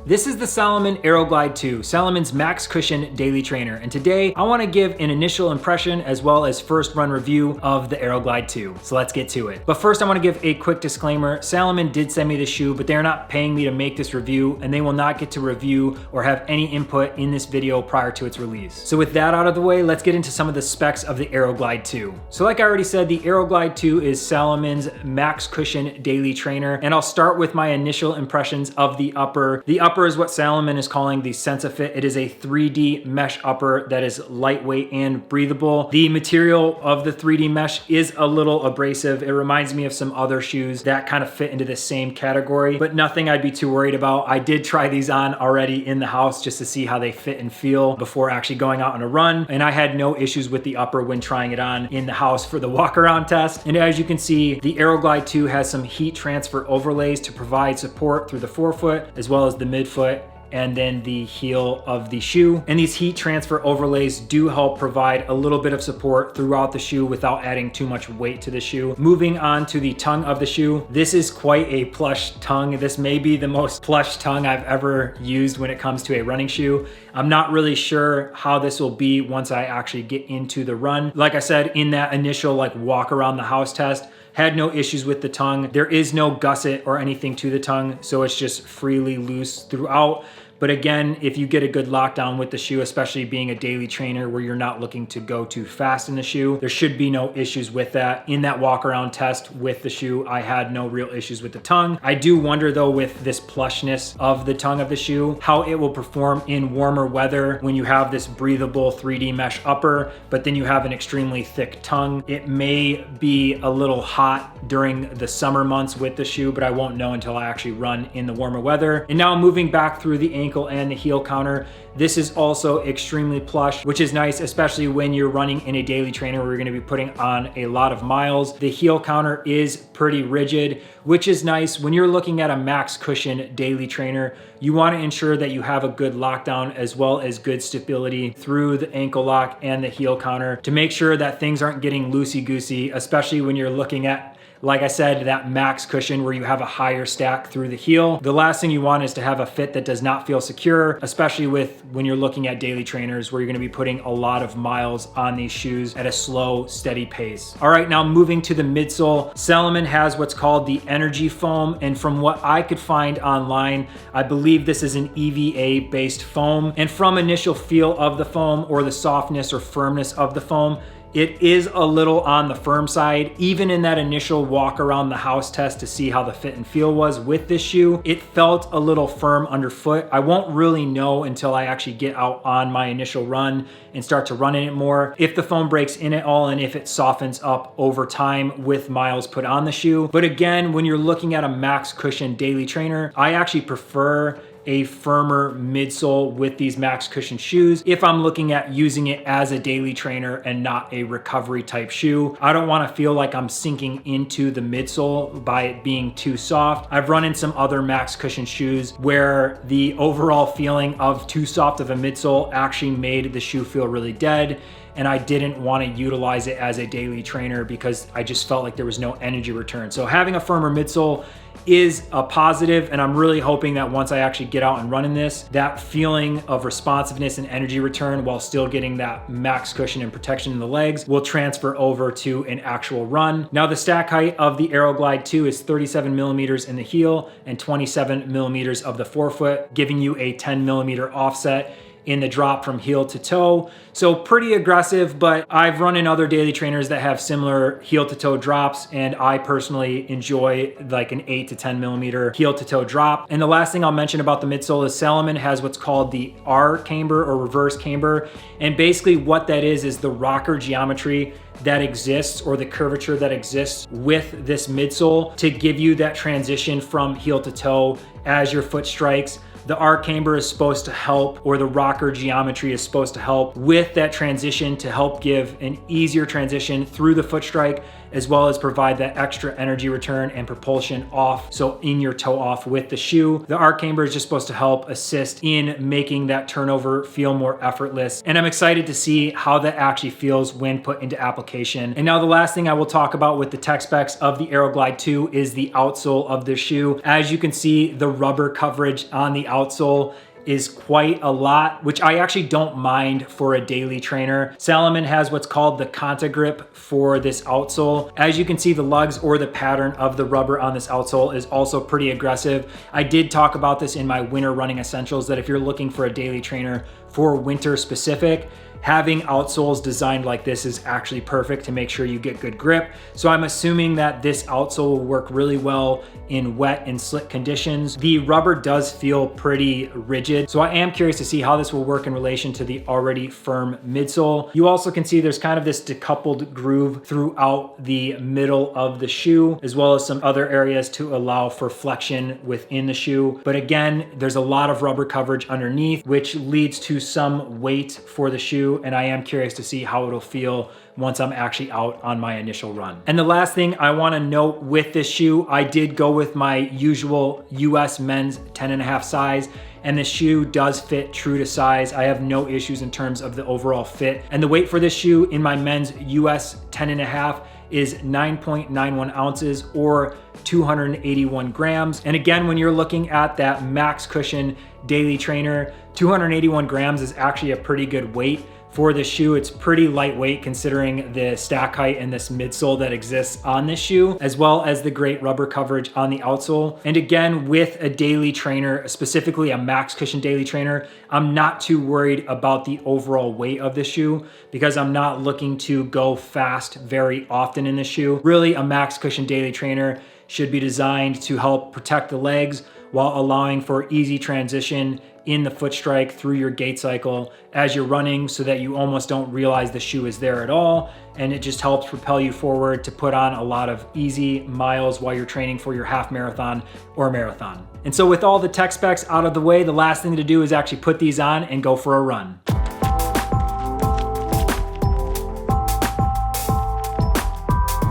This is the Salomon Aero Glide 2, Salomon's max cushion daily trainer, and today I want to give an initial impression as well as first run review of the Aero Glide 2. So let's get to it. But first I want to give a quick disclaimer. Salomon did send me the shoe, but they're not paying me to make this review, and they will not get to review or have any input in this video prior to its release. So with that out of the way, let's get into some of the specs of the Aero Glide 2. So like I already said, the Aero Glide 2 is Salomon's max cushion daily trainer, and I'll start with my initial impressions of the upper. The upper is what Salomon is calling the SensaFit. It is a 3D mesh upper that is lightweight and breathable. The material of the 3D mesh is a little abrasive. It reminds me of some other shoes that kind of fit into the same category, but nothing I'd be too worried about. I did try these on already in the house just to see how they fit and feel before actually going out on a run, and I had no issues with the upper when trying it on in the house for the walk around test. And as you can see, the Aero Glide 2 has some heat transfer overlays to provide support through the forefoot as well as the midfoot and then the heel of the shoe. And these heat transfer overlays do help provide a little bit of support throughout the shoe without adding too much weight to the shoe. Moving on to the tongue of the shoe, this is quite a plush tongue. This may be the most plush tongue I've ever used when it comes to a running shoe. I'm not really sure how this will be once I actually get into the run. Like I said, in that initial walk around the house test, had no issues with the tongue. There is no gusset or anything to the tongue, so it's just freely loose throughout. But again, if you get a good lockdown with the shoe, especially being a daily trainer where you're not looking to go too fast in the shoe, there should be no issues with that. In that walk around test with the shoe, I had no real issues with the tongue. I do wonder though, with this plushness of the tongue of the shoe, how it will perform in warmer weather when you have this breathable 3D mesh upper, but then you have an extremely thick tongue. It may be a little hot during the summer months with the shoe, but I won't know until I actually run in the warmer weather. And now moving back through the ankle and the heel counter, this is also extremely plush, which is nice, especially when you're running in a daily trainer where you're gonna be putting on a lot of miles. The heel counter is pretty rigid, which is nice. When you're looking at a max cushion daily trainer, you wanna ensure that you have a good lockdown as well as good stability through the ankle lock and the heel counter to make sure that things aren't getting loosey-goosey, especially when you're looking at, like I said, that max cushion where you have a higher stack through the heel. The last thing you want is to have a fit that does not feel secure, especially when you're looking at daily trainers where you're gonna be putting a lot of miles on these shoes at a slow, steady pace. All right, now moving to the midsole, Salomon has what's called the Energy Foam, and from what I could find online, I believe this is an EVA based foam. And from initial feel of the foam or the softness or firmness of the foam, it is a little on the firm side. Even in that initial walk around the house test to see how the fit and feel was with this shoe, it felt a little firm underfoot. I won't really know until I actually get out on my initial run and start to run in it more if the foam breaks in at all and if it softens up over time with miles put on the shoe. But again, when you're looking at a max cushion daily trainer, I actually prefer a firmer midsole with these max cushion shoes if I'm looking at using it as a daily trainer and not a recovery type shoe. I don't want to feel like I'm sinking into the midsole by it being too soft. I've run in some other max cushion shoes where the overall feeling of too soft of a midsole actually made the shoe feel really dead, and I didn't want to utilize it as a daily trainer because I just felt like there was no energy return. So having a firmer midsole is a positive, and I'm really hoping that once I actually get out and run in this, that feeling of responsiveness and energy return while still getting that max cushion and protection in the legs will transfer over to an actual run. Now the stack height of the Aero Glide 2 is 37 millimeters in the heel and 27 millimeters of the forefoot, giving you a 10 millimeter offset in the drop from heel to toe. So pretty aggressive, but I've run in other daily trainers that have similar heel to toe drops, and I personally enjoy like an 8 to 10 millimeter heel to toe drop. And the last thing I'll mention about the midsole is Salomon has what's called the R camber or reverse camber. And basically what that is the rocker geometry that exists or the curvature that exists with this midsole to give you that transition from heel to toe as your foot strikes. The R camber is supposed to help, or the rocker geometry is supposed to help with that transition to help give an easier transition through the foot strike as well as provide that extra energy return and propulsion off, so in your toe off with the shoe. The arc camber is just supposed to help assist in making that turnover feel more effortless, and I'm excited to see how that actually feels when put into application. And now the last thing I will talk about with the tech specs of the Aero Glide 2 is the outsole of the shoe. As you can see, the rubber coverage on the outsole is quite a lot, which I actually don't mind for a daily trainer. Salomon has what's called the Conta grip for this outsole. As you can see, the lugs or the pattern of the rubber on this outsole is also pretty aggressive. I did talk about this in my winter running essentials, that if you're looking for a daily trainer for winter specific, having outsoles designed like this is actually perfect to make sure you get good grip. So I'm assuming that this outsole will work really well in wet and slick conditions. The rubber does feel pretty rigid, so I am curious to see how this will work in relation to the already firm midsole. You also can see there's kind of this decoupled groove throughout the middle of the shoe, as well as some other areas to allow for flexion within the shoe. But again, there's a lot of rubber coverage underneath, which leads to some weight for the shoe, and I am curious to see how it'll feel once I'm actually out on my initial run. And the last thing I wanna note with this shoe, I did go with my usual US men's 10.5 size, and the shoe does fit true to size. I have no issues in terms of the overall fit. And the weight for this shoe in my men's US 10.5 is 9.91 ounces or 281 grams. And again, when you're looking at that max cushion daily trainer, 281 grams is actually a pretty good weight for the shoe. It's pretty lightweight considering the stack height and this midsole that exists on this shoe, as well as the great rubber coverage on the outsole. And again, with a daily trainer, specifically a max cushion daily trainer, I'm not too worried about the overall weight of the shoe because I'm not looking to go fast very often in the shoe. Really, a max cushion daily trainer should be designed to help protect the legs while allowing for easy transition in the foot strike through your gait cycle as you're running, so that you almost don't realize the shoe is there at all. And it just helps propel you forward to put on a lot of easy miles while you're training for your half marathon or marathon. And so with all the tech specs out of the way, the last thing to do is actually put these on and go for a run.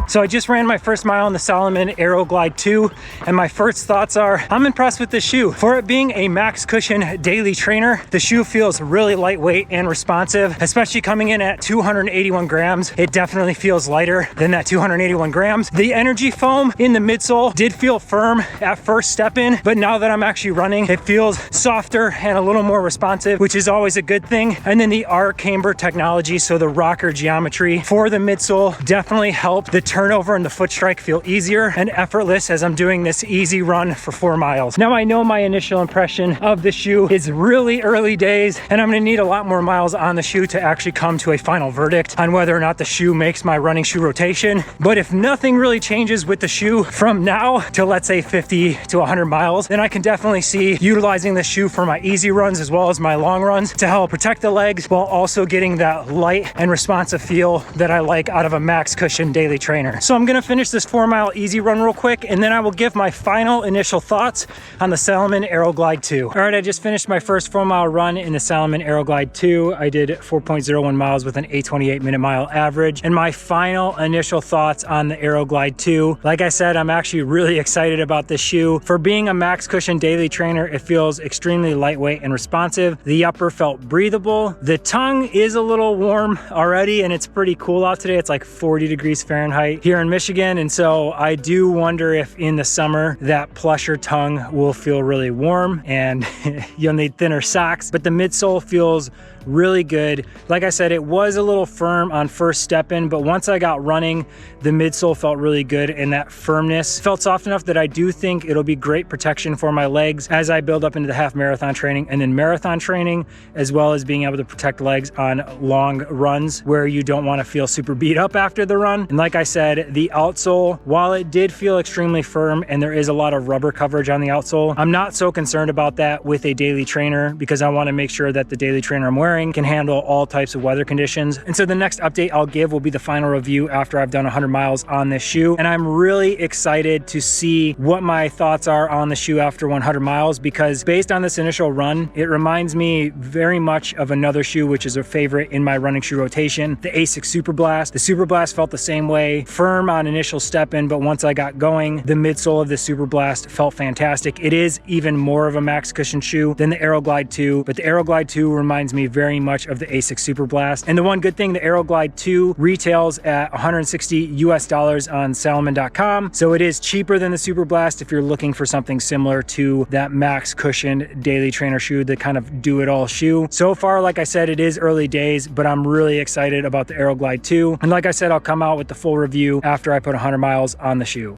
So I just ran my first mile on the Salomon Aero Glide 2, and my first thoughts are, I'm impressed with this shoe. For it being a max cushion daily trainer, the shoe feels really lightweight and responsive, especially coming in at 281 grams. It definitely feels lighter than that 281 grams. The Energy Foam in the midsole did feel firm at first step in, but now that I'm actually running, it feels softer and a little more responsive, which is always a good thing. And then the arc camber technology, so the rocker geometry for the midsole, definitely helped the turnover and the foot strike feel easier and effortless as I'm doing this easy run for 4 miles. Now I know my initial impression of the shoe is really early days, and I'm gonna need a lot more miles on the shoe to actually come to a final verdict on whether or not the shoe makes my running shoe rotation. But if nothing really changes with the shoe from now to, let's say, 50 to 100 miles, then I can definitely see utilizing the shoe for my easy runs as well as my long runs to help protect the legs while also getting that light and responsive feel that I like out of a max cushion daily trainer. So I'm gonna finish this 4-mile easy run real quick, and then I will give my final initial thoughts on the Salomon Aero Glide 2. All right, I just finished my first 4-mile run in the Salomon Aero Glide 2. I did 4.01 miles with an 8:28 minute mile average. And my final initial thoughts on the Aero Glide 2, like I said, I'm actually really excited about this shoe. For being a max cushion daily trainer, it feels extremely lightweight and responsive. The upper felt breathable. The tongue is a little warm already, and it's pretty cool out today. It's like 40 degrees Fahrenheit here in Michigan, and so I do wonder if in the summer that plusher tongue will feel really warm and you'll need thinner socks. But the midsole feels really good. Like I said, it was a little firm on first step in, but once I got running, the midsole felt really good, and that firmness felt soft enough that I do think it'll be great protection for my legs as I build up into the half marathon training and then marathon training, as well as being able to protect legs on long runs where you don't want to feel super beat up after the run. And like I said, the outsole, while it did feel extremely firm and there is a lot of rubber coverage on the outsole, I'm not so concerned about that with a daily trainer because I want to make sure that the daily trainer I'm wearing can handle all types of weather conditions. And so the next update I'll give will be the final review after I've done 100 miles on this shoe. And I'm really excited to see what my thoughts are on the shoe after 100 miles, because based on this initial run, it reminds me very much of another shoe which is a favorite in my running shoe rotation, the Asics Super Blast. The Super Blast felt the same way firm on initial step in, but once I got going, the midsole of the Super Blast felt fantastic. It is even more of a max cushion shoe than the Aero Glide 2, but the Aero Glide 2 reminds me very much of the Asics Super Blast. And the one good thing, the Aero Glide 2 retails at $160 US on Salomon.com, so it is cheaper than the Super Blast if you're looking for something similar to that max cushion daily trainer shoe, the kind of do-it-all shoe. So far, like I said, it is early days, but I'm really excited about the Aero Glide 2. And like I said, I'll come out with the full review after I put 100 miles on the shoe.